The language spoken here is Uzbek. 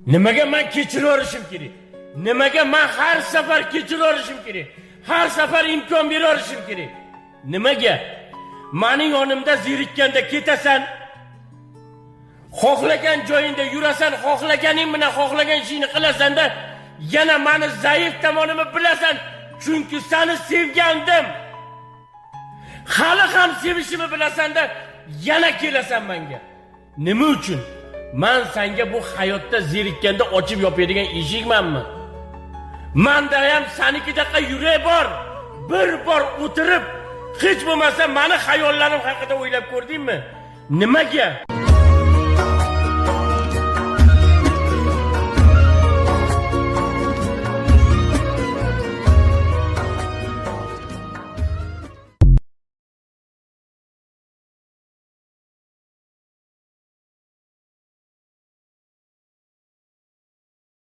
Nimaga men kechiraverishim kerak? Nimaga men har safar kechiraverishim kerak? Har safar imkon beraverishim kerak? Nimaga? Mening yonimda zerikkanda ketasan, xohlagan joyingda yurasan, xohlaganing bilan xohlagan ishingni qilasan-da, yana meni zaif tomonimni bilasan, chunki seni sevgandim. Hali ham sevishimni bilasan-da, yana kelasan menga. Nima uchun? Men senga bu hayotda zerikkanda ochib yopadigan eshikmanmi? Menda ham senikidaqa yurak bor. Bir bor o'tirib, hech bo'lmasa meni xayollarim haqida o'ylab ko'rdingmi? Nimaga?